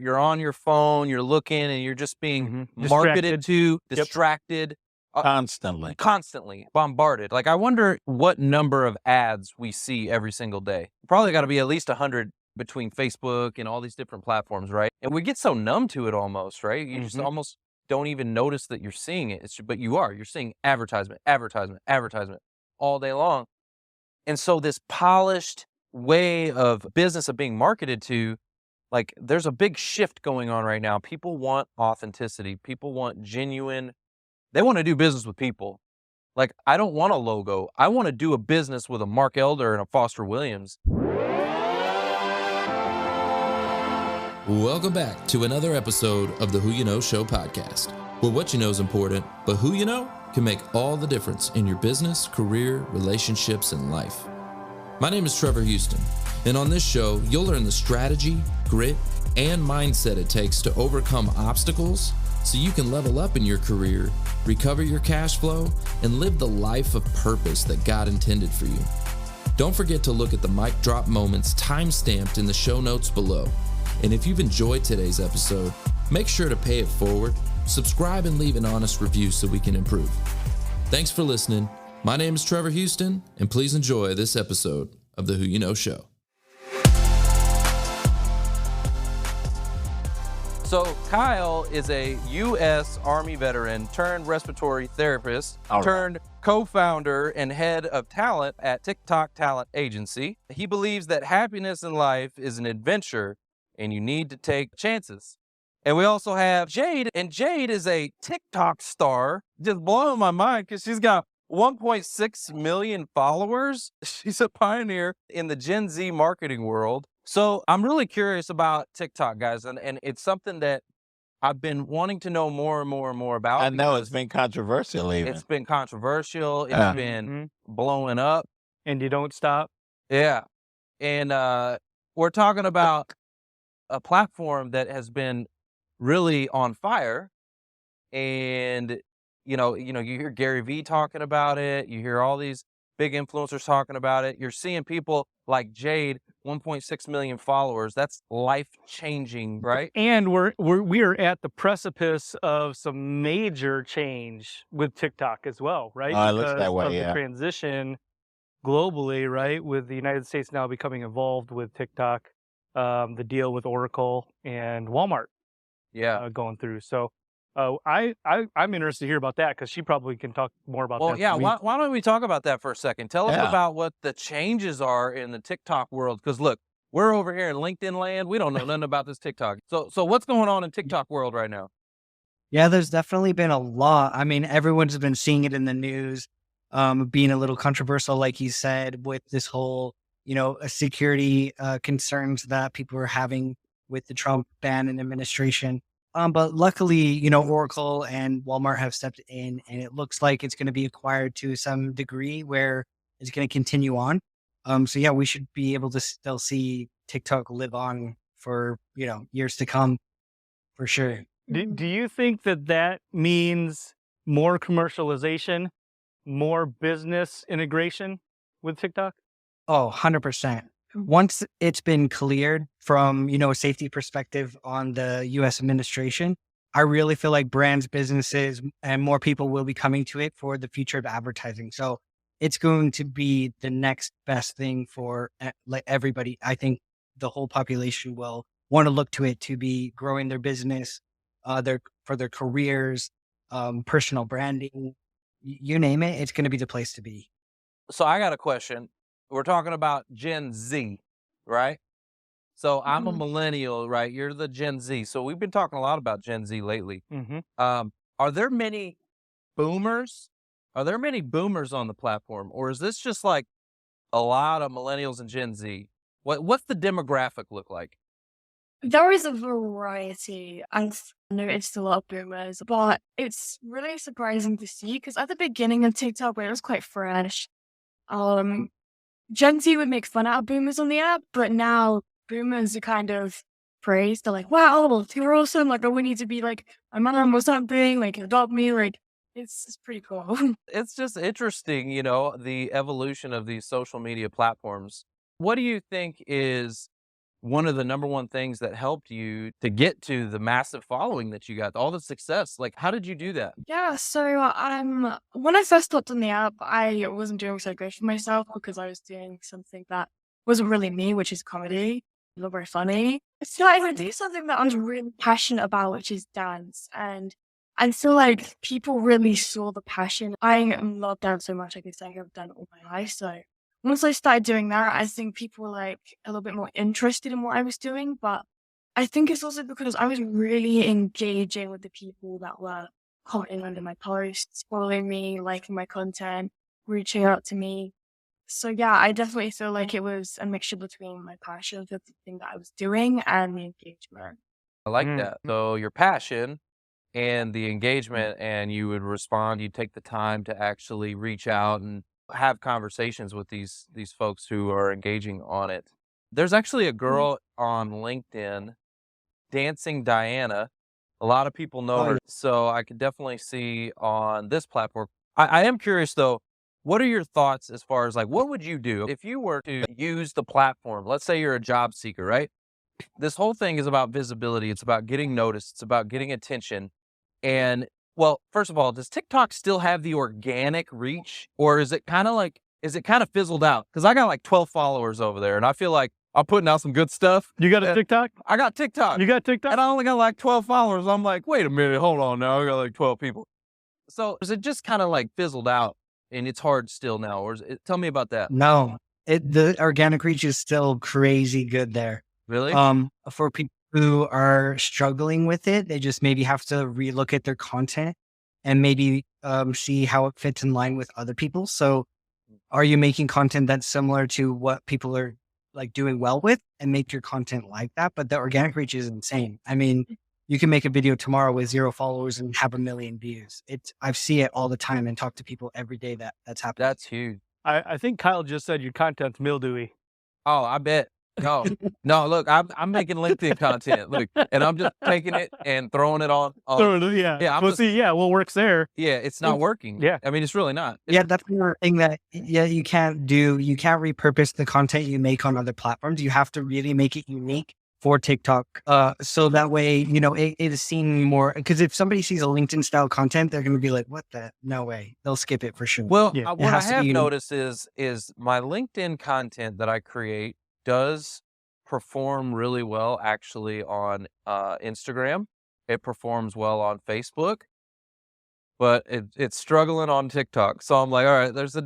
You're on your phone, you're looking, and you're just being marketed Distracted. to, distracted. Constantly bombarded. Like, I wonder what number of ads we see every single day. Probably got to be at least 100 between Facebook and all these different platforms, right? And we get so numb to it almost, right? You just almost don't even notice that you're seeing it. But you're seeing advertisement all day long. And so this polished way of business of being marketed to, like, there's a big shift going on right now. People want authenticity. People want genuine. They want to do business with people. Like, I don't want a logo. I want to do a business with a Mark Elder and a Foster Williams. Welcome back to another episode of the Who You Know Show podcast, where what you know is important, but who you know can make all the difference in your business, career, relationships, and life. My name is Trevor Houston, and on this show, you'll learn the strategy, grit, and mindset it takes to overcome obstacles so you can level up in your career, recover your cash flow, and live the life of purpose that God intended for you. Don't forget to look at the mic drop moments time-stamped in the show notes below. And if you've enjoyed today's episode, make sure to pay it forward, subscribe, and leave an honest review so we can improve. Thanks for listening. My name is Trevor Houston, and please enjoy this episode of the Who You Know Show. So Kyle is a U.S. Army veteran turned respiratory therapist, turned co-founder and head of talent at TikTok Talent Agency. He believes that happiness in life is an adventure and you need to take chances. And we also have Jayde, and Jayde is a TikTok star, just blowing my mind because she's got 1.6 million followers. She's a pioneer in the Gen Z marketing world. So I'm really curious about TikTok, guys, and it's something that I've been wanting to know more and more and more about. I know it's been controversial even. It's been controversial. It's been blowing up. And you don't stop. Yeah. And we're talking about a platform that has been really on fire. And, you hear Gary Vee talking about it. You hear all these big influencers talking about it. You're seeing people like Jayde, 1.6 million followers. That's life-changing, right? And we are at the precipice of some major change with TikTok as well, right? It looks that way, the transition globally, right? With the United States now becoming involved with TikTok, the deal with Oracle and Walmart, going through. So, I'm interested to hear about that because she probably can talk more about that. Well, yeah. Why don't we talk about that for a second? Tell us about what the changes are in the TikTok world. Because look, we're over here in LinkedIn land. We don't know nothing about this TikTok. So what's going on in TikTok world right now? Yeah, there's definitely been a lot. I mean, everyone's been seeing it in the news, being a little controversial, like he said, with this whole, security concerns that people are having with the Trump ban and administration. But luckily, Oracle and Walmart have stepped in, and it looks like it's going to be acquired to some degree where it's going to continue on. So yeah, we should be able to still see TikTok live on for, years to come, for sure. Do you think that means more commercialization, more business integration with TikTok? Oh, 100%. Once it's been cleared from, a safety perspective on the U.S. administration, I really feel like brands, businesses, and more people will be coming to it for the future of advertising. So it's going to be the next best thing for everybody. I think the whole population will want to look to it to be growing their business, for their careers, personal branding, you name it. It's going to be the place to be. So I got a question. We're talking about Gen Z, right? So I'm a millennial, right? You're the Gen Z. So we've been talking a lot about Gen Z lately. Are there many boomers? Are there many boomers on the platform? Or is this just like a lot of millennials and Gen Z? What's the demographic look like? There is a variety. I've noticed a lot of boomers, but it's really surprising to see because at the beginning of TikTok, where it was quite fresh, Gen Z would make fun out of boomers on the app, but now boomers are kind of praised. They're like, wow, you're awesome. Like, we need to be like my mom or something, like adopt me. Like, it's pretty cool. It's just interesting, the evolution of these social media platforms. What do you think is one of the number one things that helped you to get to the massive following that you got, all the success? Like, how did you do that? Yeah, so when I first hopped on the app, I wasn't doing so great for myself because I was doing something that wasn't really me, which is comedy. Not very funny. So I would do something that I was really passionate about, which is dance. And I feel like people really saw the passion. I love dance so much, I could say I've done it all my life. So once I started doing that, I think people were like a little bit more interested in what I was doing. But I think it's also because I was really engaging with the people that were commenting under my posts, following me, liking my content, reaching out to me. So yeah, I definitely feel like it was a mixture between my passion for the thing that I was doing and the engagement. I like that. So your passion and the engagement, and you would respond, you'd take the time to actually reach out and have conversations with these folks who are engaging on it. There's actually a girl on LinkedIn, Dancing Diana. A lot of people know her, so I could definitely see on this platform. I am curious though, what are your thoughts as far as like, what would you do if you were to use the platform? Let's say you're a job seeker, right? This whole thing is about visibility. It's about getting noticed. It's about getting attention. And well, first of all, does TikTok still have the organic reach, or is it kind of fizzled out? Because I got like 12 followers over there, and I feel like I'm putting out some good stuff. You got a TikTok? I got TikTok. You got TikTok? And I only got like 12 followers. I'm like, wait a minute, hold on now. I got like 12 people. So is it just kind of like fizzled out and it's hard still now? Or tell me about that. No, the organic reach is still crazy good there. Really? For people who are struggling with it, they just maybe have to relook at their content and maybe see how it fits in line with other people. So are you making content that's similar to what people are like doing well with, and make your content like that? But the organic reach is insane. I mean, you can make a video tomorrow with 0 followers and have 1 million views. I see it all the time and talk to people every day that's happening. That's huge. I think Kyle just said your content's mildewy. Oh, I bet. No, look, I'm making LinkedIn content. Look, and I'm just taking it and throwing it on. Yeah. What works there? Yeah, it's not working. Yeah. I mean, it's really not. That's the thing that you can't do. You can't repurpose the content you make on other platforms. You have to really make it unique for TikTok. So that way, it is seen more, because if somebody sees a LinkedIn style content, they're going to be like, what the, no way. They'll skip it for sure. Well, what I have noticed is my LinkedIn content that I create does perform really well actually on Instagram. It performs well on Facebook, but it's struggling on TikTok. So I'm like, all right, it's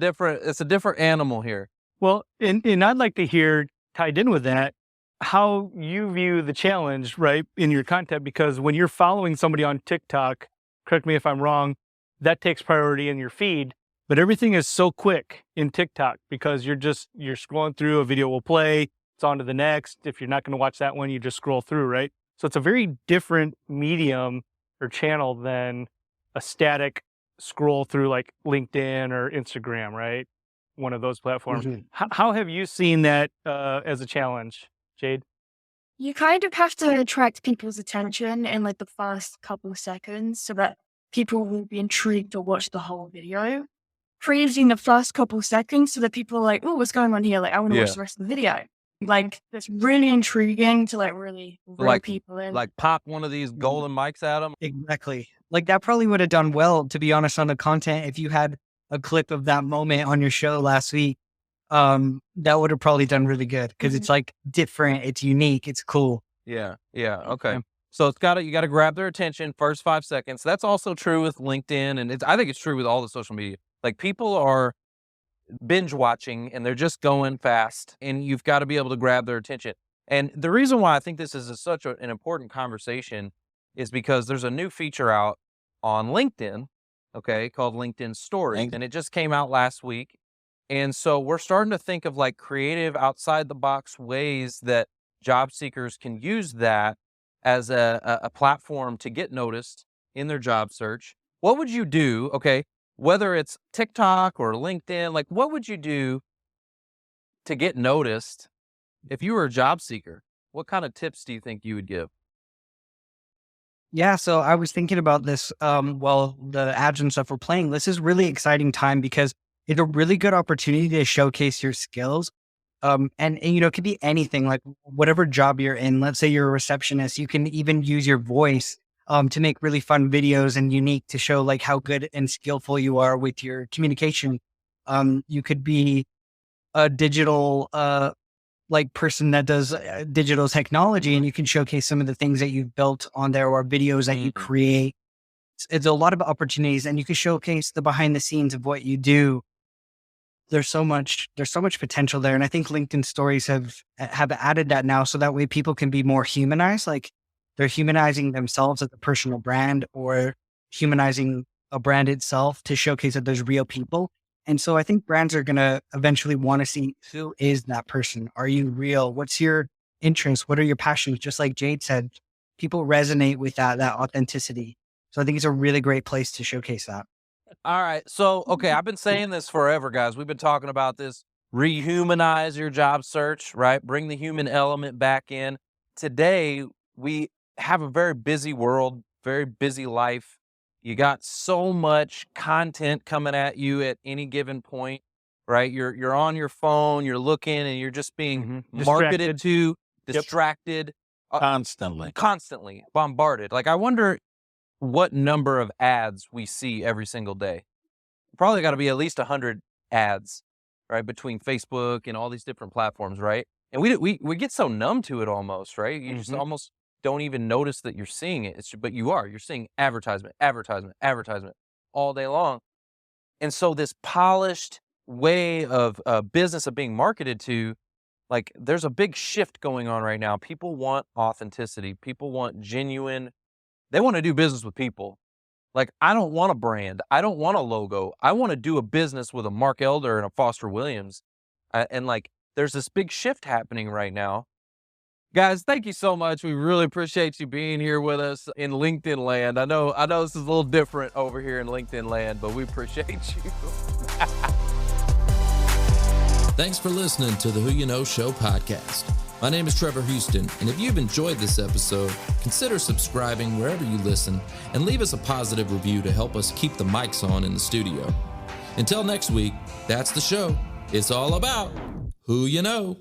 a different animal here. Well, and I'd like to hear, tied in with that, how you view the challenge, right, in your content, because when you're following somebody on TikTok, correct me if I'm wrong, that takes priority in your feed, but everything is so quick in TikTok because you're scrolling through, a video will play, it's on to the next. If you're not going to watch that one, you just scroll through, right? So it's a very different medium or channel than a static scroll through like LinkedIn or Instagram, right? One of those platforms. Mm-hmm. How have you seen that as a challenge, Jayde? You kind of have to attract people's attention in like the first couple of seconds so that people will be intrigued to watch the whole video. Freezing the first couple of seconds so that people are like, oh, what's going on here? Like, I want to watch the rest of the video. Like, it's really intriguing to like really bring people in. Like pop one of these golden mics at them. Exactly. Like that probably would have done well, to be honest, on the content. If you had a clip of that moment on your show last week, that would have probably done really good because it's like different, it's unique, it's cool. Yeah. Okay. So you got to grab their attention first 5 seconds. That's also true with LinkedIn, and I think it's true with all the social media. Like people are binge watching and they're just going fast, and you've got to be able to grab their attention. And the reason why I think this is such an important conversation is because there's a new feature out on LinkedIn, okay, called LinkedIn Stories, and it just came out last week. And so we're starting to think of like creative, outside the box ways that job seekers can use that as a platform to get noticed in their job search. What would you do, okay, whether it's TikTok or LinkedIn, like what would you do to get noticed if you were a job seeker? What kind of tips do you think you would give? Yeah, so I was thinking about this while the ads and stuff were playing. This is really exciting time because it's a really good opportunity to showcase your skills. And it could be anything, like whatever job you're in. Let's say you're a receptionist, you can even use your voice to make really fun videos and unique to show like how good and skillful you are with your communication. You could be a digital like person that does digital technology, and you can showcase some of the things that you've built on there or videos that you create. It's a lot of opportunities, and you can showcase the behind the scenes of what you do. There's so much potential there. And I think LinkedIn stories have added that now. So that way people can be more humanized. Like they're humanizing themselves as a personal brand or humanizing a brand itself to showcase that there's real people. And so I think brands are going to eventually want to see, who is that person? Are you real? What's your interest? What are your passions? Just like Jayde said, people resonate with that authenticity. So I think it's a really great place to showcase that. All right. So, okay, I've been saying this forever, guys. We've been talking about this. Rehumanize your job search, right? Bring the human element back in. Today, we have a very busy world, very busy life. You got so much content coming at you at any given point, right? You're on your phone, you're looking, and you're just being marketed to, distracted. Constantly bombarded. Like, I wonder what number of ads we see every single day. Probably got to be at least 100 ads, right? Between Facebook and all these different platforms, right? And we get so numb to it almost, right? You just almost don't even notice that you're seeing it. But you're seeing advertisement all day long. And so this polished way of business of being marketed to, like, there's a big shift going on right now. People want authenticity. People want genuine. They want to do business with people. Like, I don't want a brand. I don't want a logo. I want to do a business with a Mark Elder and a Foster Williams. And like, there's this big shift happening right now. Guys, thank you so much. We really appreciate you being here with us in LinkedIn land. I know this is a little different over here in LinkedIn land, but we appreciate you. Thanks for listening to the Who You Know Show podcast. My name is Trevor Houston, and if you've enjoyed this episode, consider subscribing wherever you listen and leave us a positive review to help us keep the mics on in the studio. Until next week, that's the show. It's all about who you know.